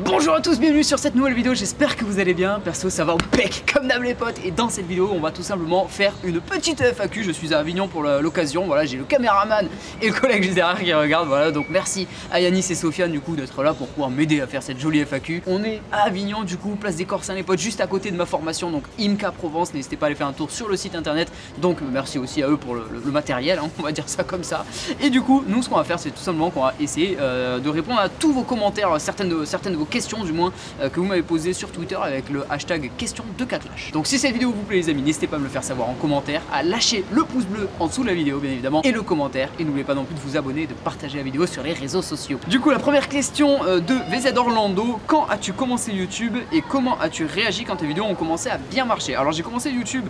Bonjour à tous, bienvenue sur cette nouvelle vidéo, j'espère que vous allez bien. Perso ça va au pec comme d'hab les potes. Et dans cette vidéo on va tout simplement faire une petite FAQ. Je suis à Avignon pour l'occasion, voilà, j'ai le caméraman et le collègue juste derrière qui regarde. Voilà, donc merci à Yanis et Sofiane du coup d'être là pour pouvoir m'aider à faire cette jolie FAQ. On est à Avignon du coup, place des Corsins les potes, juste à côté de ma formation, donc IMCA Provence. N'hésitez pas à aller faire un tour sur le site internet. Donc merci aussi à eux pour le matériel, hein, on va dire ça comme ça. Et du coup nous ce qu'on va faire c'est tout simplement qu'on va essayer de répondre à tous vos commentaires, certaines de vos questions du moins que vous m'avez posées sur Twitter avec le hashtag question de Catlash. Donc si cette vidéo vous plaît les amis, n'hésitez pas à me le faire savoir en commentaire, à lâcher le pouce bleu en dessous de la vidéo bien évidemment et le commentaire, et n'oubliez pas non plus de vous abonner et de partager la vidéo sur les réseaux sociaux. Du coup la première question de VZ Orlando: quand as-tu commencé YouTube et comment as-tu réagi quand tes vidéos ont commencé à bien marcher? Alors j'ai commencé YouTube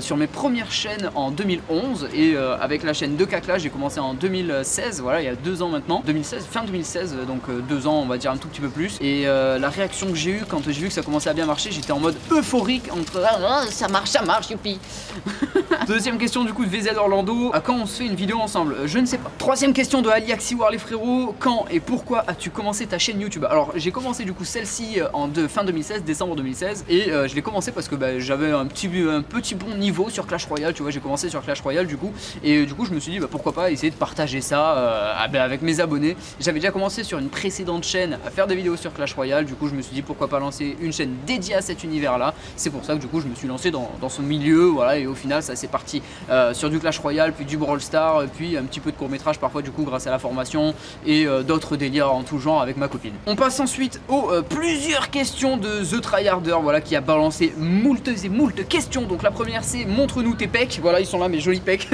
sur mes premières chaînes en 2011 et avec la chaîne de Catlash j'ai commencé en 2016, voilà, il y a 2 ans maintenant, 2016, fin 2016, donc 2 ans on va dire un tout petit peu plus. Et la réaction que j'ai eue quand j'ai vu que ça commençait à bien marcher, j'étais en mode euphorique entre ça marche, youpi. Deuxième question du coup de VZ Orlando: à quand on se fait une vidéo ensemble? Je ne sais pas. Troisième question de Ali Axiwar les frérots: quand et pourquoi as-tu commencé ta chaîne YouTube? Alors j'ai commencé du coup celle-ci en fin 2016, décembre 2016, et je l'ai commencé parce que j'avais un petit bon niveau sur Clash Royale, tu vois, j'ai commencé sur Clash Royale du coup, et du coup je me suis dit pourquoi pas essayer de partager ça avec mes abonnets. J'avais déjà commencé sur une précédente chaîne à faire des vidéos sur Clash Royale, du coup je me suis dit pourquoi pas lancer une chaîne dédiée à cet univers là. C'est pour ça que du coup je me suis lancé dans ce milieu, voilà, et au final ça s'est parti sur du Clash Royale, puis du Brawl Stars, puis un petit peu de court métrage parfois du coup grâce à la formation, et d'autres délires en tout genre avec ma copine. On passe ensuite aux plusieurs questions de The Tryharder, voilà, qui a balancé moult questions. Donc la première c'est: montre-nous tes pecs. Voilà, ils sont là mes jolis pecs.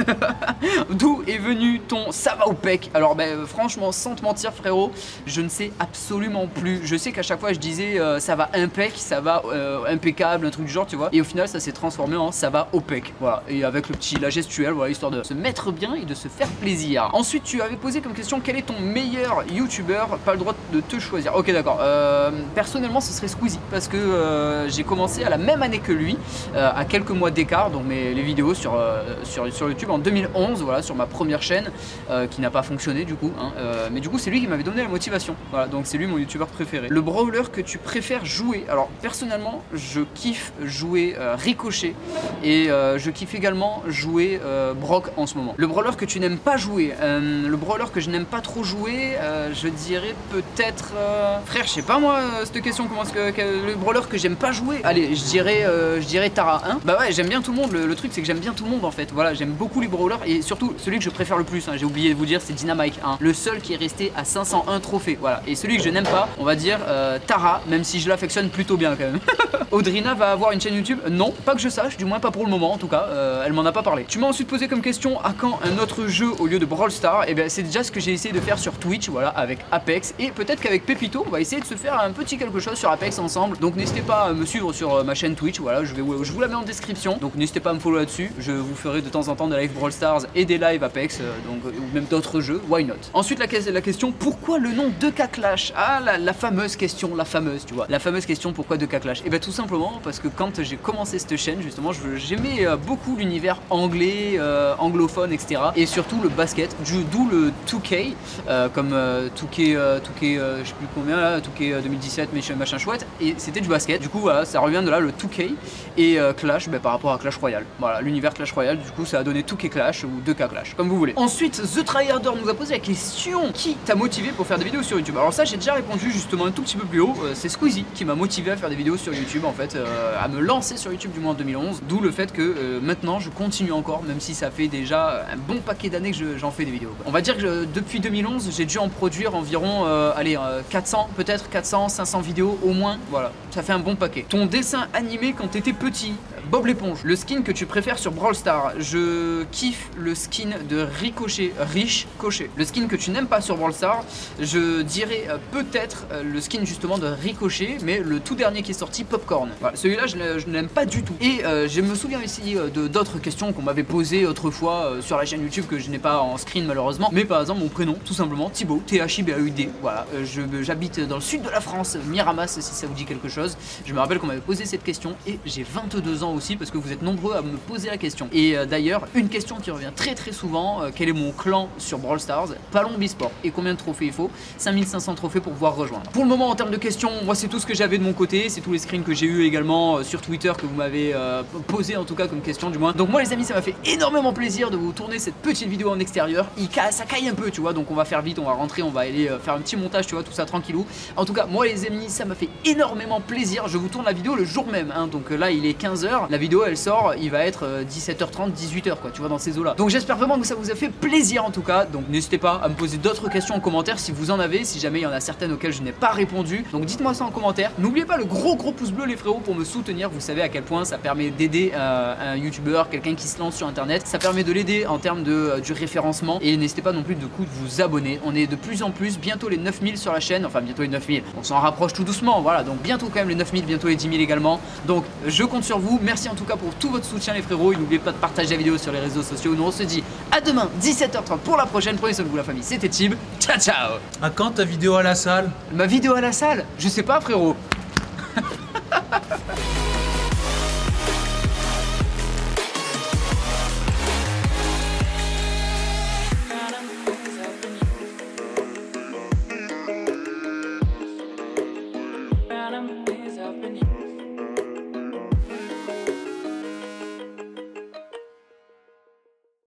D'où est venu ton ça va au pec? Alors franchement sans te mentir frérot, je ne sais absolument plus. Je sais qu'à chaque fois je disais ça va impec, ça va impeccable, un truc du genre, tu vois, et au final ça s'est transformé en ça va au pec, voilà, et avec la gestuelle, voilà, histoire de se mettre bien et de se faire plaisir. Ensuite tu avais posé comme question: quel est ton meilleur youtubeur? Pas le droit de te choisir. Ok d'accord, personnellement ce serait Squeezie, parce que j'ai commencé à la même année que lui, à quelques mois d'écart, donc les vidéos sur YouTube en 2011, voilà, sur ma première chaîne qui n'a pas fonctionné du coup, hein, mais du coup c'est lui qui m'avait donné la motivation, voilà, donc c'est lui mon youtubeur préféré. Le brawler que tu préfères jouer? Alors personnellement je kiffe jouer Ricochet, et je kiffe également jouer Brock en ce moment. Le brawler que tu n'aimes pas jouer, le brawler que je n'aime pas trop jouer, je dirais peut-être frère, je sais pas moi, cette question, comment est-ce que le brawler que j'aime pas jouer, allez je dirais Tara, hein. Bah ouais, j'aime bien tout le monde, le truc c'est que j'aime bien tout le monde en fait, voilà, j'aime beaucoup les brawlers, et surtout celui que je préfère le plus, hein, j'ai oublié de vous dire, c'est Dynamite, hein, le seul qui est resté à 501 trophées, voilà. Et celui que je n'aime pas, on va dire Tara, même si je l'affectionne plutôt bien quand même. Audrina va avoir une chaîne YouTube? Non, pas que je sache, du moins pas pour le moment en tout cas, elle m'en a pas parlé. Tu m'as ensuite posé comme question: à quand un autre jeu au lieu de Brawl Stars? Et bien c'est déjà ce que j'ai essayé de faire sur Twitch, voilà, avec Apex, et peut-être qu'avec Pepito on va essayer de se faire un petit quelque chose sur Apex ensemble. Donc n'hésitez pas à me suivre sur ma chaîne Twitch, voilà, je vous la mets en description, donc n'hésitez pas à me follow là-dessus, je vous ferai de temps en temps des lives Brawl Stars et des lives Apex, donc ou même d'autres jeux, why not. Ensuite la question: pourquoi le nom de Catlash? Ah la fameuse question, tu vois, la fameuse question: pourquoi de Catlash? Et bien tout simplement parce que quand j'ai commencé cette chaîne justement, j'aimais beaucoup l'univers anglais, anglophone, etc. Et surtout le basket, d'où le 2K, comme 2K, je sais plus combien là, 2K 2017, machin chouette, et c'était du basket, du coup voilà, ça revient de là le 2K, et Clash par rapport à Clash Royale, voilà, l'univers Clash Royale, du coup ça a donné 2K Clash ou 2K Clash, comme vous voulez. Ensuite The Tryharder nous a posé la question: qui t'a motivé pour faire des vidéos sur YouTube? Alors ça j'ai déjà répondu justement un tout petit peu plus haut, c'est Squeezie qui m'a motivé à faire des vidéos sur YouTube en fait, à me lancer sur YouTube du moins en 2011, d'où le fait que maintenant je continue encore, même si ça fait déjà un bon paquet d'années que j'en fais des vidéos. On va dire que depuis 2011 j'ai dû en produire environ 400, peut-être 400, 500 vidéos au moins, voilà, ça fait un bon paquet. Ton dessin animé quand t'étais petit? Bob l'éponge. Le skin que tu préfères sur Brawl Stars? Je kiffe le skin de Ricochet, Riche-Cochet. Le skin que tu n'aimes pas sur Brawl Stars, je dirais peut-être le skin justement de Ricochet, mais le tout dernier qui est sorti, Popcorn. Voilà, celui-là je ne l'aime pas du tout. Et je me souviens aussi d'autres questions qu'on m'avait posées autrefois sur la chaîne YouTube que je n'ai pas en screen malheureusement, mais par exemple mon prénom tout simplement, Thibaut, Thibaud, voilà, j'habite dans le sud de la France, Miramas si ça vous dit quelque chose. Je me rappelle qu'on m'avait posé cette question et j'ai 22 ans hein, aussi parce que vous êtes nombreux à me poser la question. Et d'ailleurs, une question qui revient très souvent, quel est mon clan sur Brawl Stars? Palon Bisport. Et combien de trophées il faut? 5500 trophées pour pouvoir rejoindre. Pour le moment, en termes de questions, moi c'est tout ce que j'avais de mon côté, c'est tous les screens que j'ai eu également sur Twitter que vous m'avez posé en tout cas comme question du moins. Donc moi les amis, ça m'a fait énormément plaisir de vous tourner cette petite vidéo en extérieur. Ça caille un peu, tu vois, donc on va faire vite, on va rentrer, on va aller faire un petit montage, tu vois, tout ça tranquillou. En tout cas, moi les amis, ça m'a fait énormément plaisir. Je vous tourne la vidéo le jour même, hein. Donc là il est 15 h, la vidéo elle sort, il va être 17h30, 18h quoi, tu vois, dans ces eaux là. Donc j'espère vraiment que ça vous a fait plaisir en tout cas. Donc n'hésitez pas à me poser d'autres questions en commentaire si vous en avez, si jamais il y en a certaines auxquelles je n'ai pas répondu. Donc dites-moi ça en commentaire. N'oubliez pas le gros pouce bleu les frérots pour me soutenir. Vous savez à quel point ça permet d'aider un youtubeur, quelqu'un qui se lance sur internet. Ça permet de l'aider en termes du référencement. Et n'hésitez pas non plus de vous abonner. On est de plus en plus, bientôt les 9000 sur la chaîne. Enfin bientôt les 9000, on s'en rapproche tout doucement. Voilà, donc bientôt quand même les 9000, bientôt les 10 000 également. Donc je compte sur vous. Merci en tout cas pour tout votre soutien les frérots. Et n'oubliez pas de partager la vidéo sur les réseaux sociaux. Nous on se dit à demain 17h30 pour la prochaine. Prenez soin de vous la famille, c'était Tib. Ciao ciao. À quand ta vidéo à la salle? Ma vidéo à la salle? Je sais pas frérot.